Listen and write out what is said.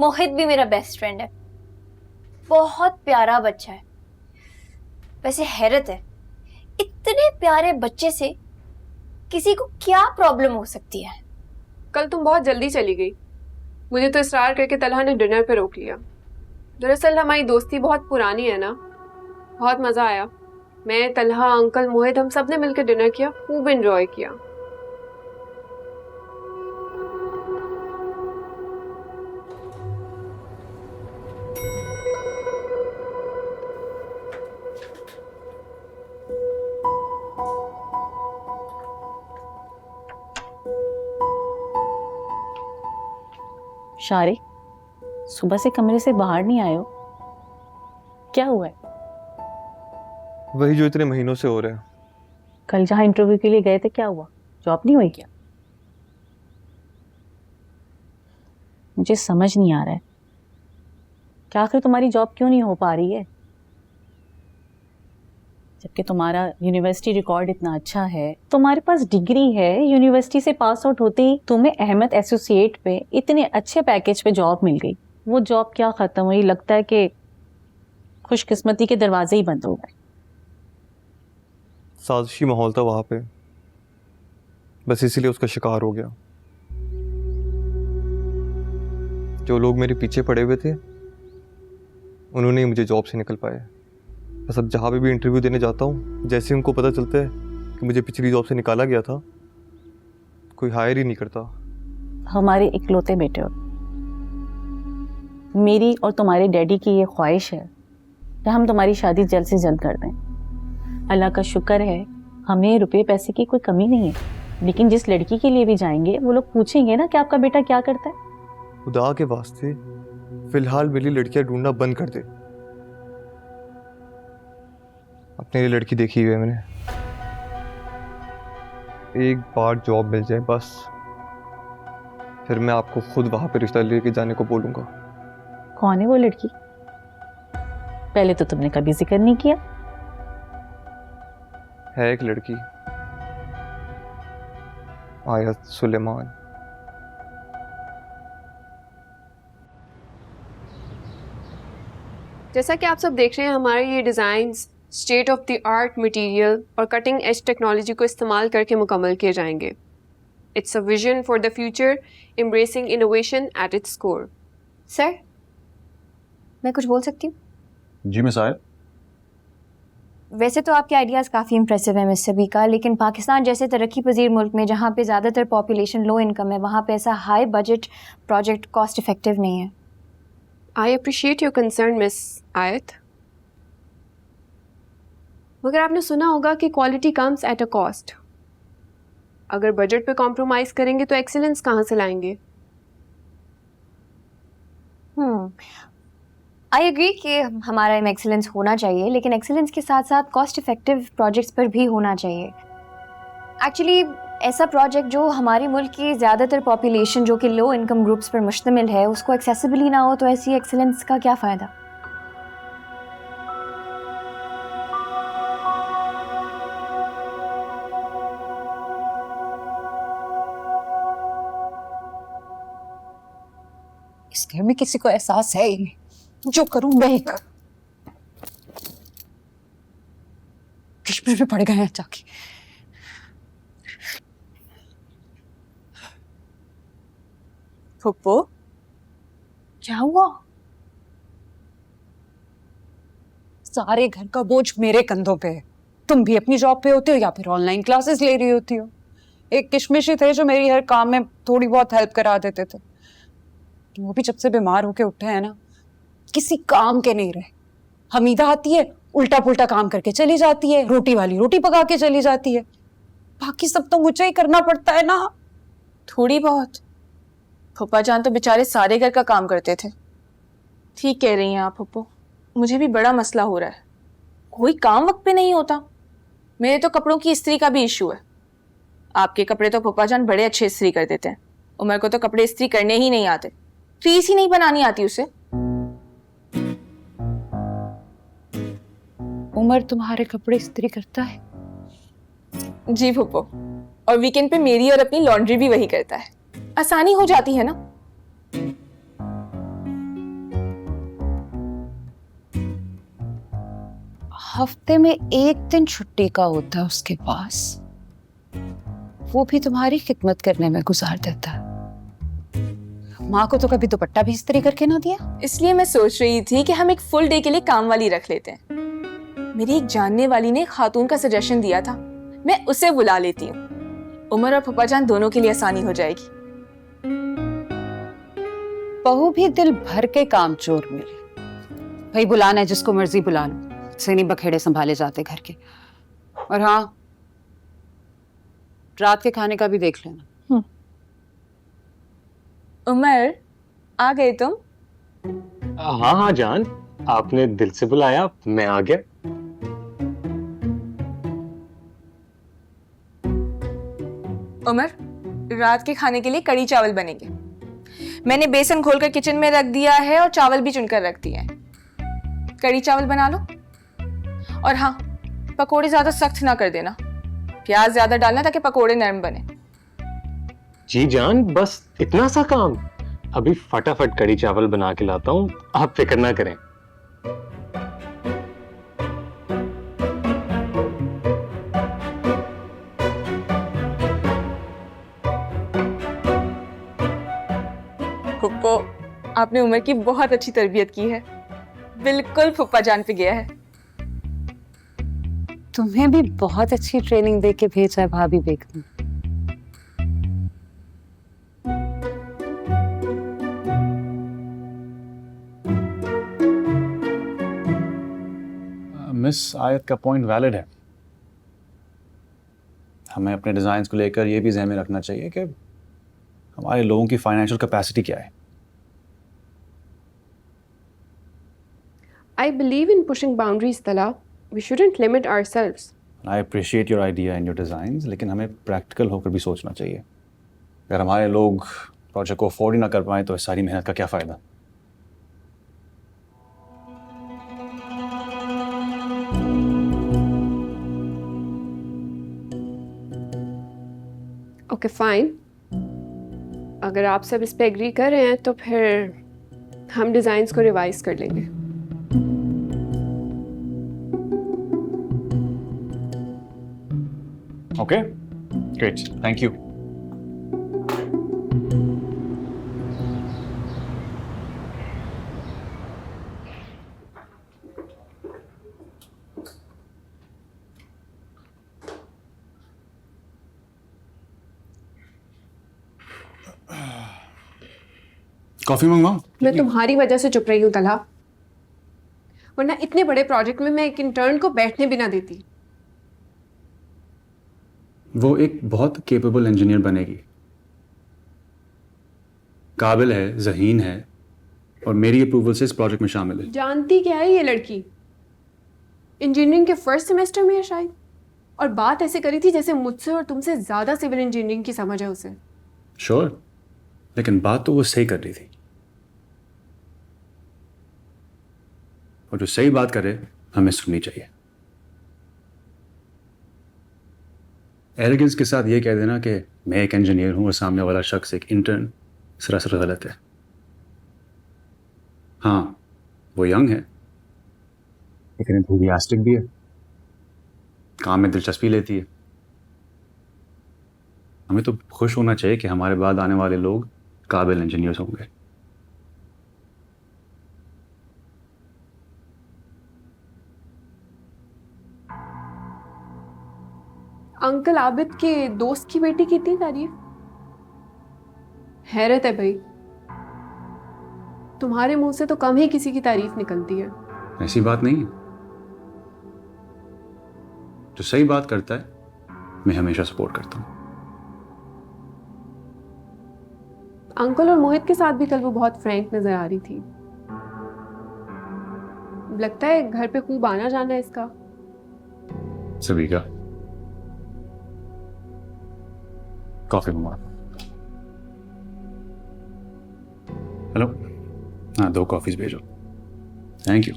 मोहित भी मेरा best friend है, बहुत प्यारा बच्चा है। वैसे हैरत है, इतने प्यारे बच्चे से किसी को क्या प्रॉब्लम हो सकती है। कल तुम बहुत जल्दी चली गई, मुझे तो इसरार करके तलहा ने डिनर पे रोक लिया। दरअसल हमारी दोस्ती बहुत पुरानी है ना, बहुत मजा आया। मैं, तलहा, अंकल, मोहित, हम सब ने मिलकर डिनर किया, खूब एंजॉय किया। शारिक, सुबह से कमरे से बाहर नहीं आए हो, क्या हुआ है? वही जो इतने महीनों से हो रहा है। कल जहाँ इंटरव्यू के लिए गए थे क्या हुआ? जॉब नहीं हुई क्या? मुझे समझ नहीं आ रहा है कि आखिर तुम्हारी जॉब क्यों नहीं हो पा रही है, जबकि तुम्हारा यूनिवर्सिटी रिकॉर्ड इतना अच्छा है, तुम्हारे पास डिग्री है, यूनिवर्सिटी से पास आउट होते ही तुम्हें अहमद एसोसिएट पे इतने अच्छे पैकेज पे जॉब मिल गई। वो जॉब क्या खत्म हुई? लगता है कि खुशकिस्मती के दरवाजे ही बंद हो गए। साजिशी माहौल था वहां पे, बस इसीलिए उसका शिकार हो गया। जो लोग मेरे पीछे पड़े हुए थे उन्होंने ही मुझे जॉब से निकल पाए। बस अब जहाँ पे भी इंटरव्यू देने जाता हूँ, जैसे उनको पता चलता है कि मुझे पिछली जॉब से निकाला गया था, कोई हायर ही नहीं करता। हमारे इकलौते बेटे हो, मेरी और तुम्हारे डैडी की ये ख्वाहिश है कि हम तुम्हारी शादी जल्द से जल्द कर दें। अल्लाह का शुक्र है हमें रुपए पैसे की कोई कमी नहीं है, लेकिन जिस लड़की के लिए भी जाएंगे वो लोग पूछेंगे ना कि आपका बेटा क्या करता है। खुदा के वास्ते फिलहाल मेरी लड़कियां ढूंढना बंद कर दे। अपने लिए लड़की देखी हुई है मैंने, एक बार जॉब मिल जाए बस, फिर मैं आपको खुद वहां पे रिश्ता लेके जाने को बोलूंगा। कौन है वो लड़की? पहले तो तुमने कभी जिक्र नहीं किया। है एक लड़की, आयत सुलेमान। जैसा कि आप सब देख रहे हैं, हमारे ये designs state of the art material और कटिंग एज टेक्नोलॉजी को इस्तेमाल करके मुकम्मल किए जाएंगे। It's a vision for the future, embracing innovation at its core. Sir, मैं कुछ बोल सकती हूँ? जी मैं साहब। वैसे तो आपके आइडियाज़ काफ़ी इंप्रेसिव हैं मिस सबीका, लेकिन पाकिस्तान जैसे तरक्की पजीर मुल्क में जहाँ पे ज़्यादातर पॉपुलेशन लो इनकम है, वहाँ पे ऐसा high budget project cost effective नहीं है। I appreciate your concern miss आयत, मगर आपने सुना होगा कि quality comes at a cost. अगर बजट पे कॉम्प्रोमाइज़ करेंगे तो एक्सीलेंस कहाँ से लाएंगे? आई एग्री कि हमारा एम एक्सीलेंस होना चाहिए, लेकिन एक्सीलेंस के साथ साथ कॉस्ट इफेक्टिव प्रोजेक्ट्स पर भी होना चाहिए। एक्चुअली ऐसा प्रोजेक्ट जो हमारे मुल्क की ज़्यादातर पॉपुलेशन जो कि लो इनकम ग्रुप्स पर मुश्तमिल है उसको एक्सेसिबल ही ना हो, तो ऐसी एक्सीलेंस का क्या फ़ायदा? इस घर में किसी को एहसास है ही नहीं, जो करूं मैं ही कर। किशमिश में पड़ गए हैं जाके। फुप्पो, क्या हुआ? सारे घर का बोझ मेरे कंधों पे है। तुम भी अपनी जॉब पे होते हो या फिर ऑनलाइन क्लासेस ले रही होती हो। एक किशमिश ही थे जो मेरी हर काम में थोड़ी बहुत हेल्प करा देते थे, वो भी जब से बीमार होके उठे हैं ना, किसी काम के नहीं रहे। हमीदा आती है, उल्टा पुल्टा काम करके चली जाती है, रोटी वाली रोटी पका के चली जाती है, बाकी सब तो मुझे ही करना पड़ता है ना। थोड़ी बहुत फूफा जान तो बेचारे सारे घर का काम करते थे। ठीक कह रही हैं आप फूफो, मुझे भी बड़ा मसला हो रहा है, कोई काम वक्त पे नहीं होता। मेरे तो कपड़ों की इस्त्री का भी इशू है। आपके कपड़े तो फूफा जान बड़े अच्छे इस्त्री कर देते हैं, उमर को तो कपड़े इस्त्री करने ही नहीं आते, क्रीज ही नहीं बनानी आती उसे। उमर तुम्हारे कपड़े इस्त्री करता है? जी फूफो, और वीकेंड पे मेरी और अपनी लॉन्ड्री भी वही करता है। आसानी हो जाती है ना। हफ्ते में एक दिन छुट्टी का होता है उसके पास, वो भी तुम्हारी खिदमत करने में गुजार देता है। माँ को तो कभी दुपट्टा भी इस्त्री करके ना दिया। इसलिए मैं सोच रही थी कि हम एक फुल डे के लिए काम वाली रख लेते हैं। मेरी एक जानने वाली ने खातून का सजेशन दिया था, मैं उसे बुला लेती हूँ। उमर और फूफा जान दोनों के लिए आसानी हो जाएगी। बहू भी दिल भर के काम चोर मिले। भाई बुलाना है जिसको मर्जी बुला लो, से नहीं बखेड़े संभाले जाते घर के। और हाँ, रात के खाने का भी देख लेना। उमर, आ गए तुम? हाँ हाँ जान, आपने दिल से बुलाया, मैं आ गया। उमर, रात के खाने के लिए कड़ी चावल बनेंगे। मैंने बेसन घोलकर किचन में रख दिया है और चावल भी चुनकर रख दिए हैं। कड़ी चावल बना लो। और हाँ, पकोड़े ज्यादा सख्त ना कर देना, प्याज ज्यादा डालना ताकि पकोड़े नरम बने। जी जान, बस इतना सा काम। अभी फटाफट कड़ी चावल बना के लाता हूँ, आप फिक्र ना करें। फुप्पो, आपने उमर की बहुत अच्छी तरबियत की है, बिल्कुल फुप्पा जान पे गया है। तुम्हें भी बहुत अच्छी ट्रेनिंग दे के भेजा है भाभी बेगम। मिस आयत का पॉइंट वैलिड है। हमें अपने डिज़ाइंस को लेकर ये भी ज़हन में रखना चाहिए कि हमारे लोगों की फाइनेंशियल कैपेसिटी क्या है। I believe in pushing boundaries, Tala. We shouldn't limit ourselves. I appreciate your idea and your designs, लेकिन हमें प्रैक्टिकल होकर भी सोचना चाहिए। अगर हमारे लोग प्रोजेक्ट को अफोर्ड ही ना कर पाएँ तो इस सारी मेहनत का क्या फ़ायदा। Okay, fine. अगर आप सब इस पे एग्री कर रहे हैं तो फिर हम डिज़ाइंस को रिवाइज कर लेंगे। Okay, great, thank you. Coffee मंगवाऊं? मैं तुम्हारी वजह से चुप रही हूँ तला, वरना इतने बड़े प्रोजेक्ट में मैं एक इंटर्न को बैठने भी ना देती। वो एक बहुत केपेबल इंजीनियर बनेगी, काबिल है, ज़हीन है और मेरी अप्रूवल से इस प्रोजेक्ट में शामिल है। जानती क्या है ये लड़की, इंजीनियरिंग के फर्स्ट सेमेस्टर में है शायद, और बात ऐसे करी थी जैसे मुझसे और तुमसे ज़्यादा सिविल इंजीनियरिंग की समझ है उसे। श्योर, लेकिन बात तो वो सही कर रही थी, और जो सही बात करे हमें सुननी चाहिए। एरोगेंस के साथ ये कह देना कि मैं एक इंजीनियर हूं और सामने वाला शख्स एक इंटर्न, सरासर गलत है। हाँ, वो यंग है लेकिन एंथुसियास्टिक भी है, काम में दिलचस्पी लेती है। हमें तो खुश होना चाहिए कि हमारे बाद आने वाले लोग काबिल इंजीनियर्स होंगे। अंकल आबिद के दोस्त की बेटी की इतनी तारीफ, हैरत है भाई, तुम्हारे मुंह से तो कम ही किसी की तारीफ निकलती है। ऐसी बात नहीं है, जो सही बात करता है मैं हमेशा सपोर्ट करता हूं। अंकल और मोहित के साथ भी कल वो बहुत फ्रैंक नजर आ रही थी। लगता है घर पे खूब आना जाना है इसका। सभी का। कॉफी मंगवा। हेलो, हाँ 2 कॉफीज भेजो। Thank you.